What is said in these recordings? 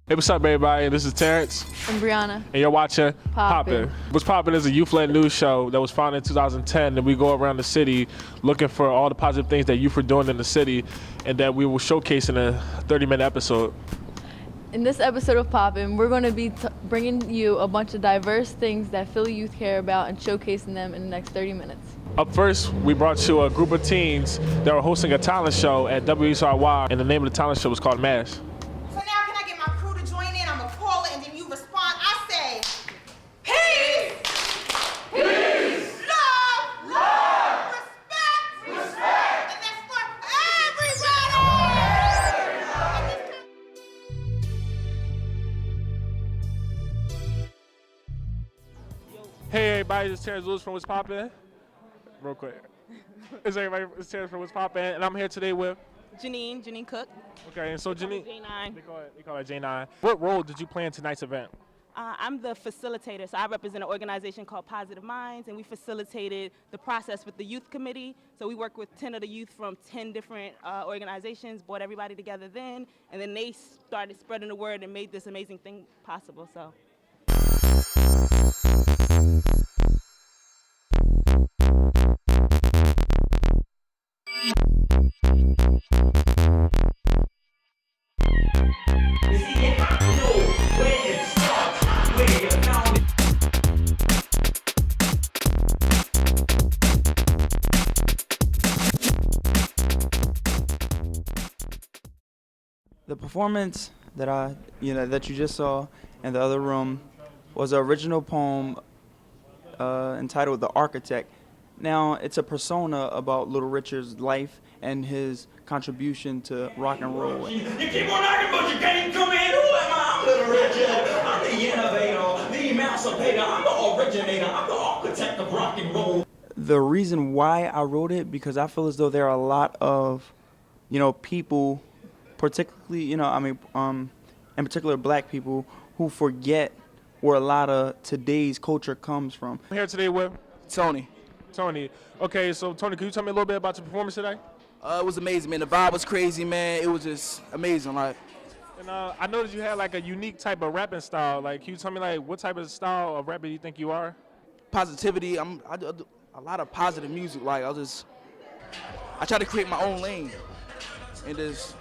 Hey, what's up, everybody? This is Terrence. I'm Brianna. And you're watching Poppin'. What's Poppin' is a youth-led news show that was founded in 2010, and we go around the city looking for all the positive things that youth are doing in the city, and that we will showcase in a 30-minute episode. In this episode of Poppin', we're going to be bringing you a bunch of diverse things that Philly youth care about and showcasing them in the next 30 minutes. Up first, we brought you a group of teens that were hosting a talent show at WSRY, and the name of the talent show was called MASH. Hey everybody, this is Terrence Lewis from What's Poppin'. Real quick. It's Terrence from What's Poppin', and I'm here today with Janine Cook. Okay, and so Janine, J9. They call it J9. What role did you play in tonight's event? I'm the facilitator, so I represent an organization called Positive Minds, and we facilitated the process with the youth committee. So we worked with 10 of the youth from 10 different organizations, brought everybody together then, and then they started spreading the word and made this amazing thing possible. So. The performance that that you just saw in the other room was an original poem entitled "The Architect." Now, it's a persona about Little Richard's life and his contribution to rock and roll. You keep on knocking, but you can't come in. Who am I? I'm Little Richard. I'm the innovator, the emancipator. I'm the originator. I'm the architect of rock and roll. The reason why I wrote it, because I feel as though there are a lot of, people, particularly, in particular black people, who forget where a lot of today's culture comes from. I'm here today with Tony. Okay, so Tony, can you tell me a little bit about your performance today? It was amazing, man. The vibe was crazy, man. It was just amazing, like. And I noticed you had like a unique type of rapping style. Like, can you tell me like what type of style of rapper you think you are? Positivity. I do a lot of positive music. Like I try to create my own lane, and that's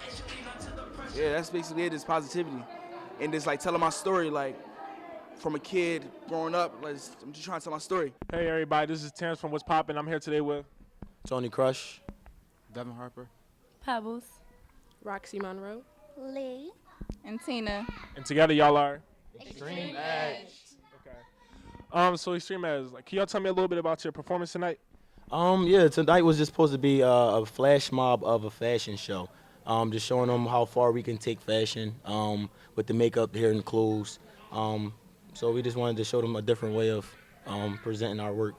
basically it. Is positivity, and just like telling my story, like from a kid growing up. I'm just trying to tell my story. Hey everybody, this is Terrence from What's Poppin'. I'm here today with Tony Crush, Devin Harper, Pebbles, Roxy Monroe, Lee, and Tina. and together y'all are Extreme Edge. Okay. So Extreme Edge, like, can y'all tell me a little bit about your performance tonight? Yeah, tonight was just supposed to be a flash mob of a fashion show. Just showing them how far we can take fashion with the makeup, hair, and clothes. So we just wanted to show them a different way of presenting our work.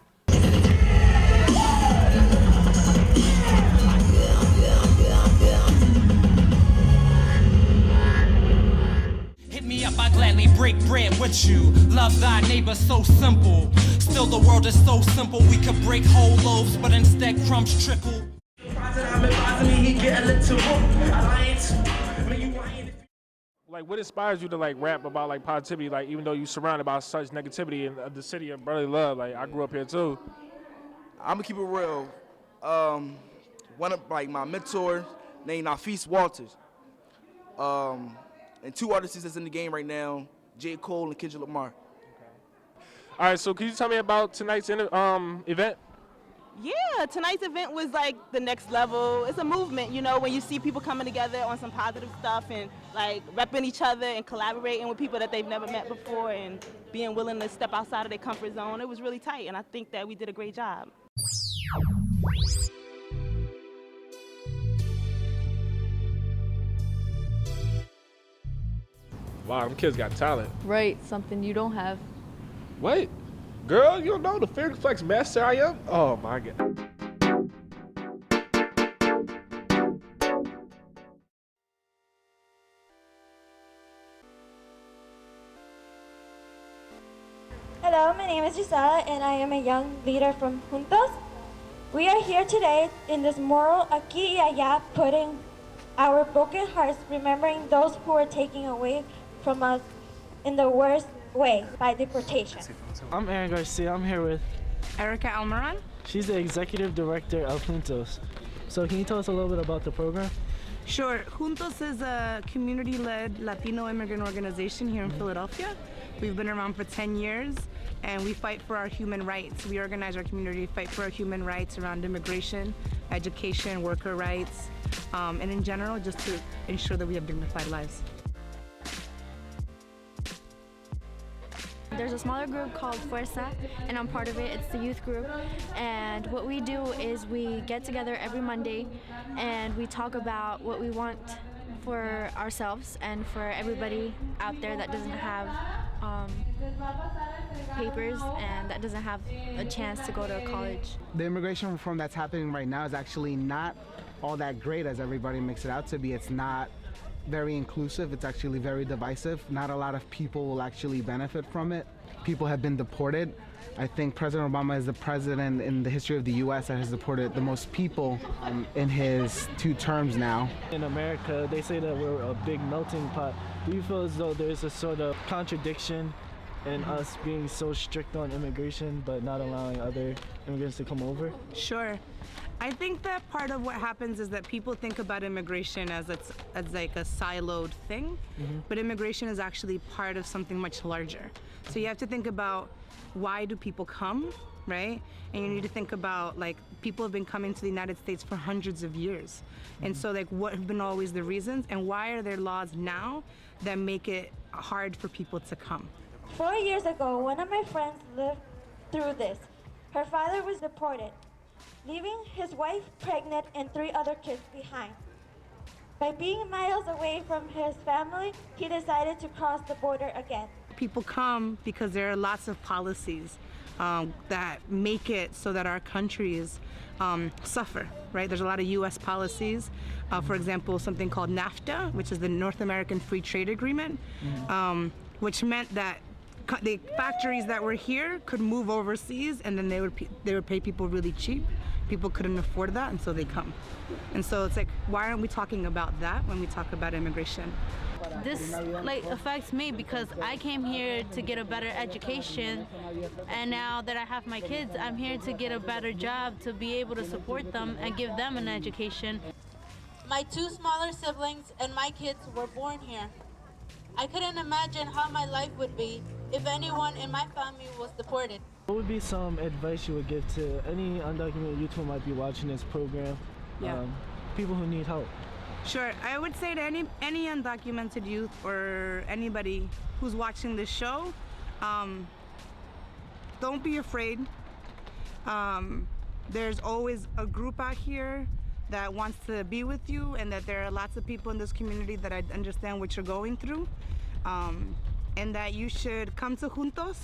Hit me up, I gladly break bread with you. Love thy neighbor, so simple. Still the world is so simple, we could break whole loaves, but instead crumbs trickle. Like, what inspires you to like rap about like positivity? Like, even though you're surrounded by such negativity in the city of brotherly love, like I grew up here too. I'm gonna keep it real. One of my mentor named Nafis Walters. And two artists that's in the game right now, J. Cole and Kendrick Lamar. All right, so can you tell me about tonight's event? Yeah, tonight's event was like the next level. It's a movement, when you see people coming together on some positive stuff and like repping each other and collaborating with people that they've never met before and being willing to step outside of their comfort zone. It was really tight, and I think that we did a great job. Wow, them kids got talent. Right, something you don't have. What? Girl, you don't know the Finger Flex master I am? Oh my God. Hello, my name is Gisela, and I am a young leader from Juntos. We are here today in this mural aquí y allá, putting our broken hearts, remembering those who were taken away from us in the worst way by deportation. I'm Aaron Garcia. I'm here with Erica Almiron. She's the executive director of Juntos. So can you tell us a little bit about the program? Sure. Juntos is a community-led Latino immigrant organization here in Philadelphia. We've been around for 10 years, and we fight for our human rights. We organize our community, fight for our human rights around immigration, education, worker rights, and in general, just to ensure that we have dignified lives. There's a smaller group called Fuerza, and I'm part of it. It's the youth group. And what we do is we get together every Monday and we talk about what we want for ourselves and for everybody out there that doesn't have papers and that doesn't have a chance to go to college. The immigration reform that's happening right now is actually not all that great as everybody makes it out to be. It's not very inclusive. It's actually very divisive. Not a lot of people will actually benefit from it. People have been deported. I think President Obama is the president in the history of the U.S. that has deported the most people in his 2 terms now. In America, they say that we're a big melting pot. Do you feel as though there's a sort of contradiction in us being so strict on immigration but not allowing other immigrants to come over? Sure. I think that part of what happens is that people think about immigration as like a siloed thing, but immigration is actually part of something much larger. So you have to think about, why do people come, right? And you need to think about, like, people have been coming to the United States for hundreds of years. And so, like, what have been always the reasons, and why are there laws now that make it hard for people to come? 4 years ago, one of my friends lived through this. Her father was deported, leaving his wife pregnant and 3 other kids behind. By being miles away from his family, he decided to cross the border again. People come because there are lots of policies that make it so that our countries suffer, right? There's a lot of U.S. policies. For example, something called NAFTA, which is the North American Free Trade Agreement, which meant that the factories that were here could move overseas, and then they would pay people really cheap. People couldn't afford that, and so they come. And so it's like, why aren't we talking about that when we talk about immigration? This affects me because I came here to get a better education, and now that I have my kids, I'm here to get a better job, to be able to support them and give them an education. My 2 smaller siblings and my kids were born here. I couldn't imagine how my life would be if anyone in my family was deported. What would be some advice you would give to any undocumented youth who might be watching this program? People who need help. Sure. I would say to any undocumented youth or anybody who's watching this show, don't be afraid. There's always a group out here that wants to be with you, and that there are lots of people in this community that understand what you're going through, and that you should come to Juntos,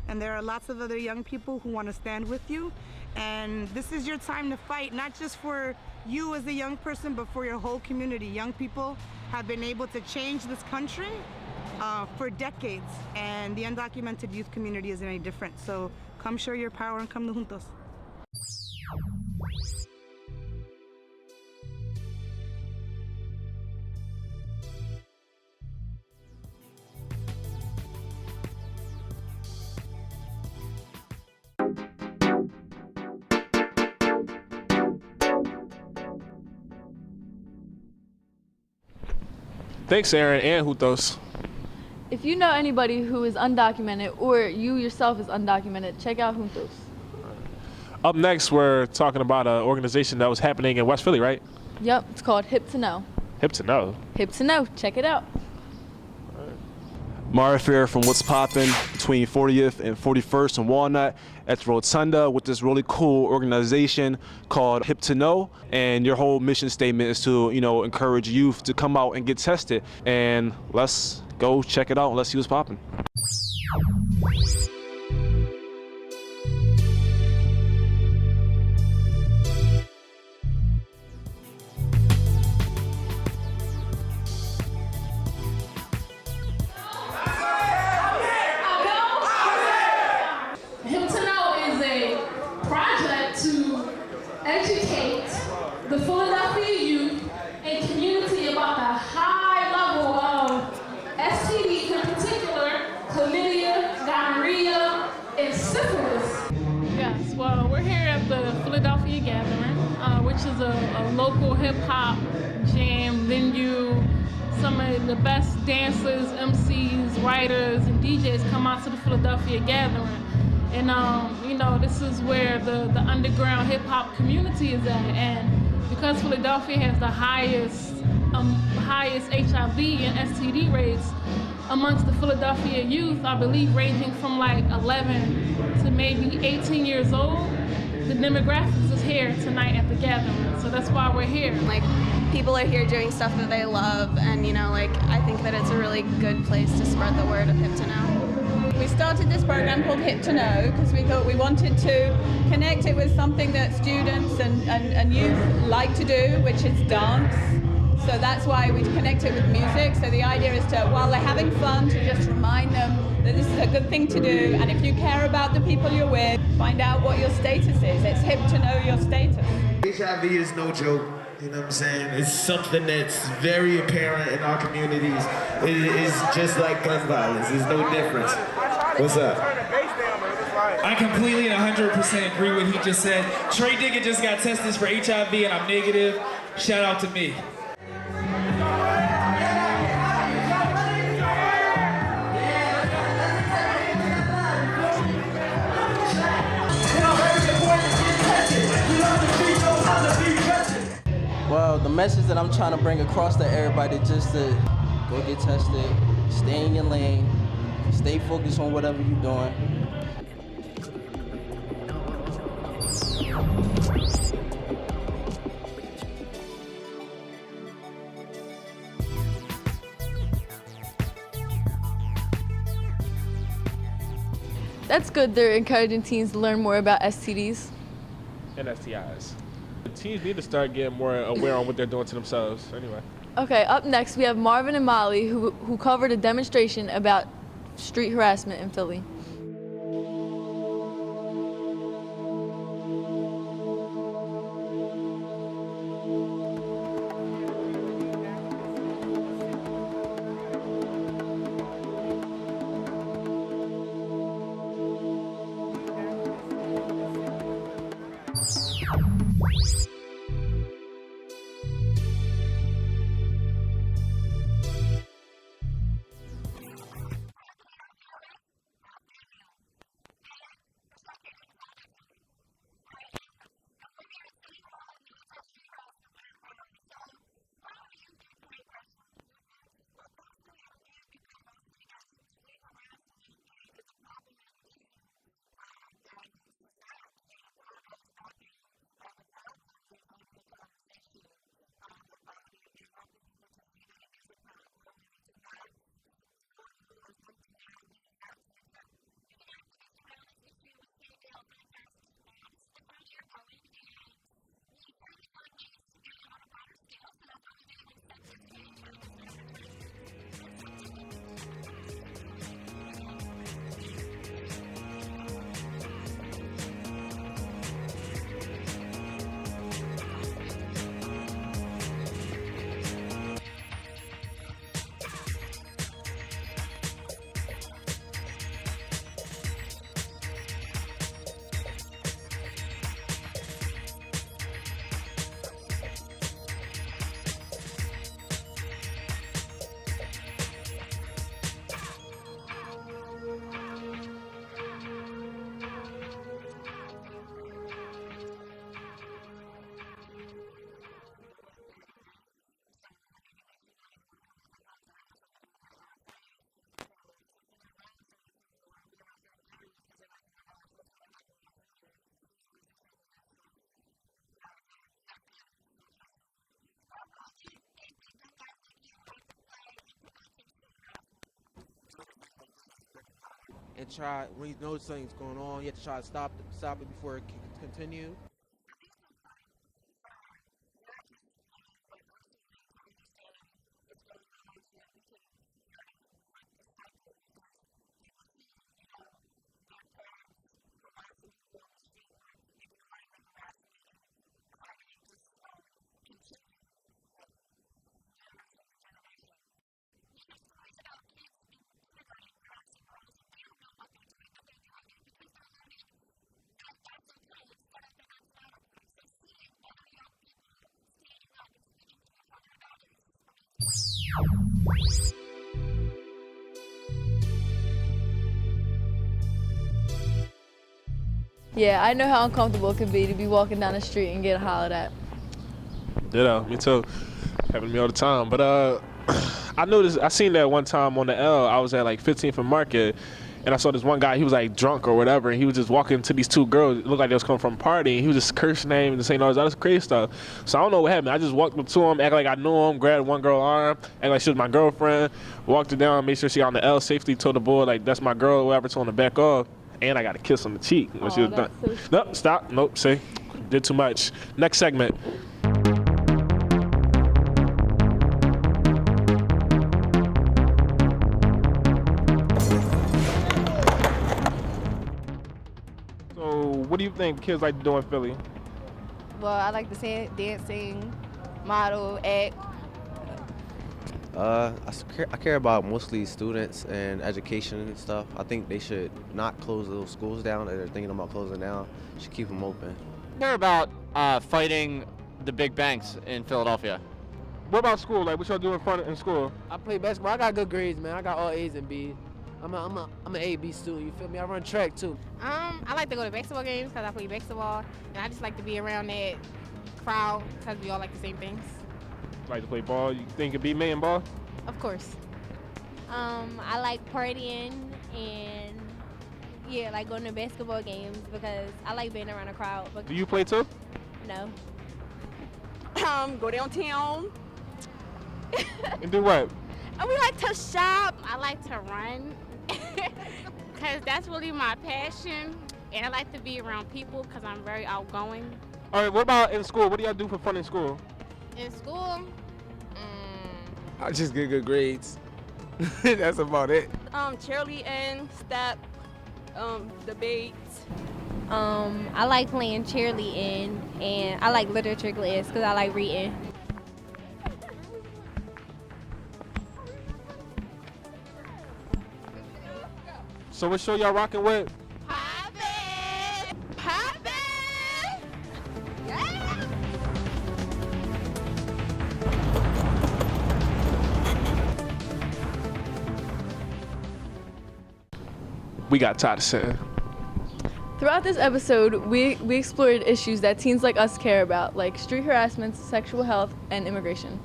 and there are lots of other young people who want to stand with you, and this is your time to fight, not just for you as a young person, but for your whole community. Young people have been able to change this country for decades, and the undocumented youth community isn't any different. So come show your power and come to Juntos. Thanks, Aaron and Juntos. If you know anybody who is undocumented or you yourself is undocumented, check out Juntos. Up next, we're talking about an organization that was happening in West Philly, right? Yep, it's called Hip to Know. Hip to Know? Hip to Know, check it out. Mara Fair from What's Poppin' between 40th and 41st and Walnut at the Rotunda with this really cool organization called Hip to Know. And your whole mission statement is to, encourage youth to come out and get tested. And let's go check it out and let's see what's poppin'. Educate the Philadelphia youth and community about the high level of STD local hip hop jam venue. Some of the best dancers, MCs, writers, and DJs come out to the Philadelphia Gathering. And you know, this is where the underground hip hop community is at. And because Philadelphia has the highest HIV and STD rates amongst the Philadelphia youth, I believe ranging from like 11 to maybe 18 years old, the demographics is here tonight at the gathering. So that's why we're here. Like, people are here doing stuff that they love, and you know, like, I think that it's a really good place to spread the word of Hip to Know. We started this program called Hip to Know because we thought we wanted to connect it with something that students and youth like to do, which is dance. So that's why we connect it with music. So the idea is to, while they're having fun, to just remind them that this is a good thing to do. And if you care about the people you're with, find out what your status is. It's hip to know your status. HIV is no joke. You know what I'm saying? It's something that's very apparent in our communities. It is just like gun violence. There's no difference. What's up? I completely and 100% agree with what he just said. Trey Diggett just got tested for HIV and I'm negative. Shout out to me. Well, the message that I'm trying to bring across to everybody is just to go get tested, stay in your lane, stay focused on whatever you're doing. That's good they're encouraging teens to learn more about STDs. And STIs. The teens need to start getting more aware on what they're doing to themselves. Anyway. Okay, up next we have Marvin and Molly who covered a demonstration about street harassment in Philly. And try, when you know something's going on, you have to try to stop it before it can continue. Yeah, I know how uncomfortable it could be to be walking down the street and get hollered at. Ditto, me too. Happened to me all the time. But I noticed, I seen that one time on the L. I was at like 15th and Market, and I saw this one guy. He was like drunk or whatever, and he was just walking to these two girls. It looked like they was coming from a party, and he was just cursing names and saying all this other crazy stuff. So I don't know what happened. I just walked up to him, act like I knew him, grabbed one girl's arm, act like she was my girlfriend, walked her down, made sure she on the L safely, told the boy like that's my girl or whatever, told him to back off. And I got a kiss on the cheek when she was done. So nope, stop. Nope, see, did too much. Next segment. So, what do you think kids like to do in Philly? Well, I like to sing, dancing, model, act. I care about mostly students and education and stuff. I think they should not close those schools down that they're thinking about closing down. Should keep them open. I care about fighting the big banks in Philadelphia. What about school? Like, what y'all do in school? I play basketball. I got good grades, man. I got all A's and B's. I'm an A, B student, you feel me? I run track too. I like to go to basketball games because I play basketball, and I just like to be around that crowd because we all like the same things. Like to play ball? You think it'd be me and ball? Of course. I like partying and yeah, like going to basketball games because I like being around a crowd. Do you play too? No. Go downtown. And do what? We like to shop. I like to run because that's really my passion, and I like to be around people because I'm very outgoing. All right, what about in school? What do y'all do for fun in school? In school, I just get good grades. That's about it. cheerleading, step, debate. I like playing cheerleading and I like literature class because I like reading. So what show y'all rocking with? We got tired of saying. Throughout this episode, we explored issues that teens like us care about, like street harassment, sexual health, and immigration.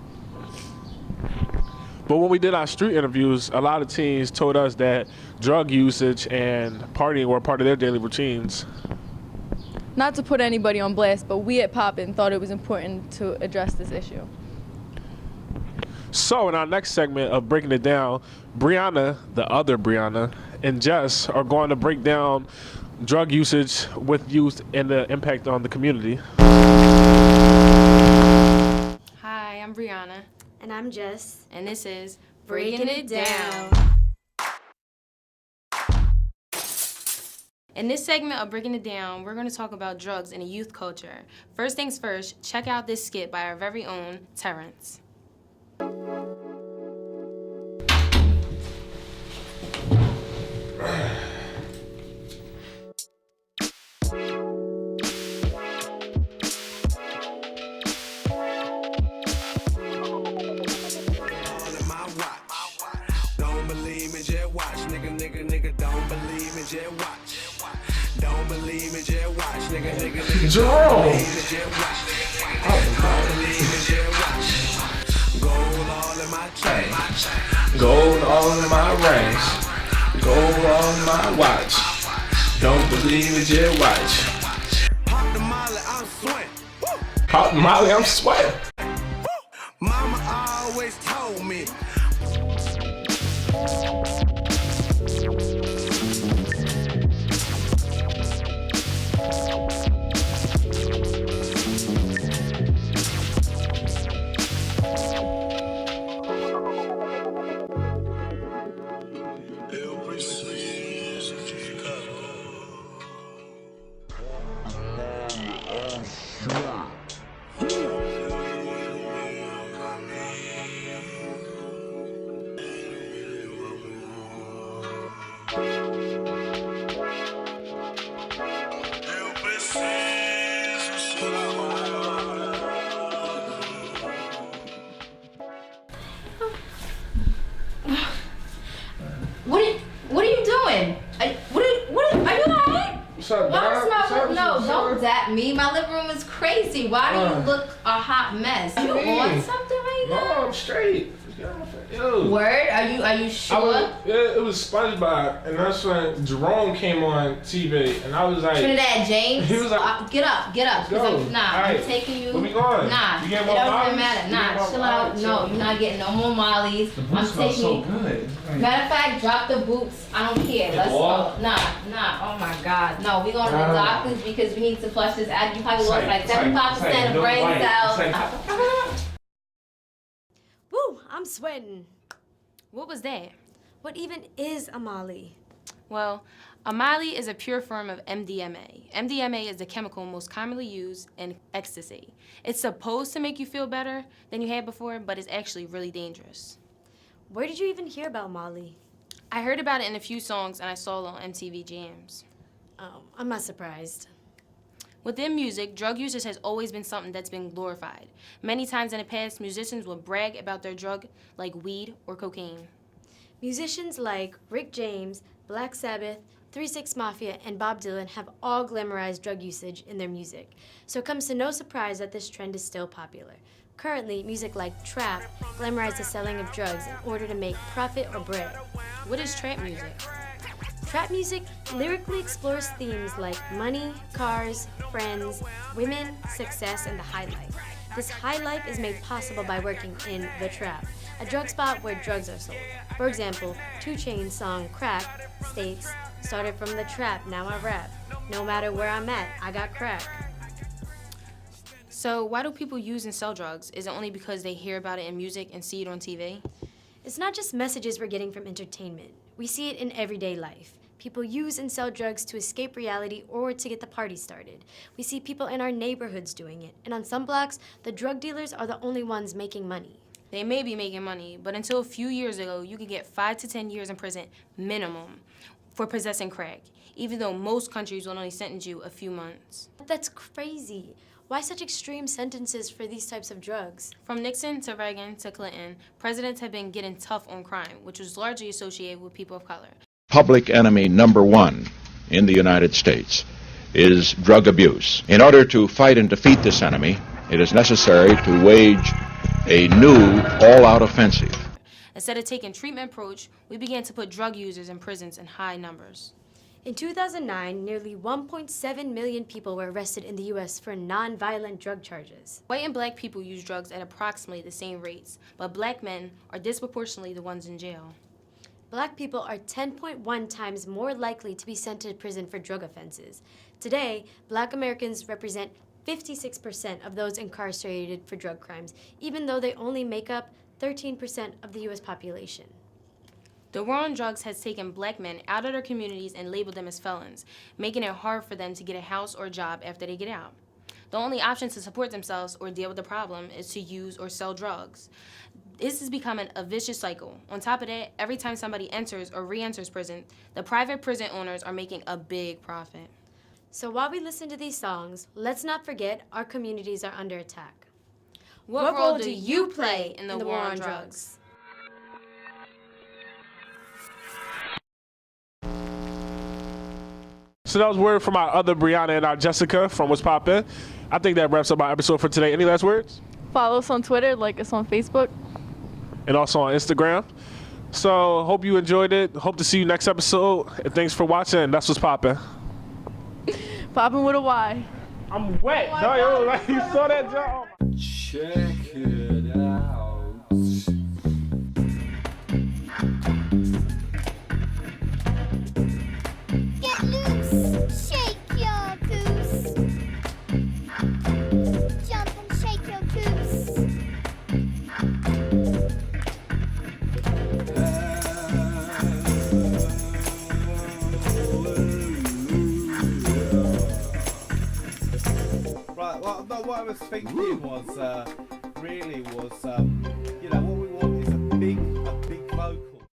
But when we did our street interviews, a lot of teens told us that drug usage and partying were part of their daily routines. Not to put anybody on blast, but we at POPPYN thought it was important to address this issue. So in our next segment of Breaking It Down, Brianna, the other Brianna, and Jess are going to break down drug usage with youth and the impact on the community. Hi, I'm Brianna. And I'm Jess. And this is Breaking It Down. In this segment of Breaking It Down, we're going to talk about drugs in a youth culture. First things first, check out this skit by our very own Terrence. Don't believe me, just watch, nigga. Jerome. Gold all in my chain, Gold all in my rings, gold on my watch. Don't believe me, just watch. pop the molly, I'm sweating. Pop Molly, I'm sweating. Mama always told me. That me? My living room is crazy. Why do you look a hot mess? You on something right now? No, I'm straight. Yo. Word? Are you sure? It was SpongeBob, and that's when Jerome came on TV, and I was like, Trinidad James. He was like, get up. Go. I'm taking you. Where we going? Nah, You getting it more don't Molly's? even matter. Nah, chill out. No, you're not getting no more Molly's. I'm taking so you. good. Matter of fact, drop the boots. I don't care. Let's go. Nah. Oh my God. No, we going to the doctors because we need to flush this out. You probably lost like 75% of brain cells. Woo, I'm sweating. What was that? What even is a Molly? Well, a Molly is a pure form of MDMA. MDMA is the chemical most commonly used in ecstasy. It's supposed to make you feel better than you had before, but it's actually really dangerous. Where did you even hear about Molly? I heard about it in a few songs and I saw it on MTV Jams. Oh, I'm not surprised. Within music, drug usage has always been something that's been glorified. Many times in the past, musicians would brag about their drug like weed or cocaine. Musicians like Rick James, Black Sabbath, 3 6 Mafia, and Bob Dylan have all glamorized drug usage in their music. So it comes to no surprise that this trend is still popular. Currently, music like trap glamorizes the selling of drugs in order to make profit or bread. What is trap music? Trap music lyrically explores themes like money, cars, friends, women, success, and the high life. This high life is made possible by working in the trap, a drug spot where drugs are sold. For example, 2 Chainz's song Crack states, "Started from the trap, now I rap. No matter where I'm at, I got crack." So why do people use and sell drugs? Is it only because they hear about it in music and see it on TV? It's not just messages we're getting from entertainment. We see it in everyday life. People use and sell drugs to escape reality or to get the party started. We see people in our neighborhoods doing it. And on some blocks, the drug dealers are the only ones making money. They may be making money, but until a few years ago, you could get 5 to 10 years in prison minimum for possessing crack, even though most countries will only sentence you a few months. That's crazy. Why such extreme sentences for these types of drugs? From Nixon to Reagan to Clinton, presidents have been getting tough on crime, which was largely associated with people of color. Public enemy number 1 in the United States is drug abuse. In order to fight and defeat this enemy, it is necessary to wage a new all-out offensive. Instead of taking treatment approach, we began to put drug users in prisons in high numbers. In 2009, nearly 1.7 million people were arrested in the U.S. for non-violent drug charges. White and black people use drugs at approximately the same rates, but black men are disproportionately the ones in jail. Black people are 10.1 times more likely to be sent to prison for drug offenses. Today, black Americans represent 56% of those incarcerated for drug crimes, even though they only make up 13% of the U.S. population. The war on drugs has taken black men out of their communities and labeled them as felons, making it hard for them to get a house or job after they get out. The only option to support themselves or deal with the problem is to use or sell drugs. This is becoming a vicious cycle. On top of that, every time somebody enters or re-enters prison, the private prison owners are making a big profit. So while we listen to these songs, let's not forget our communities are under attack. What role do you play in the war on drugs? So that was word from our other Brianna and our Jessica from What's Poppin'. I think that wraps up our episode for today. Any last words? Follow us on Twitter, like us on Facebook. And also on Instagram. So hope you enjoyed it. Hope to see you next episode. And thanks for watching. That's What's Poppin'. Poppin' with a Y. I'm wet. No, yo, like, you saw that job. Check it out. Get loose, shake your goose. Jump and shake your goose. Right, well, no, what I was thinking was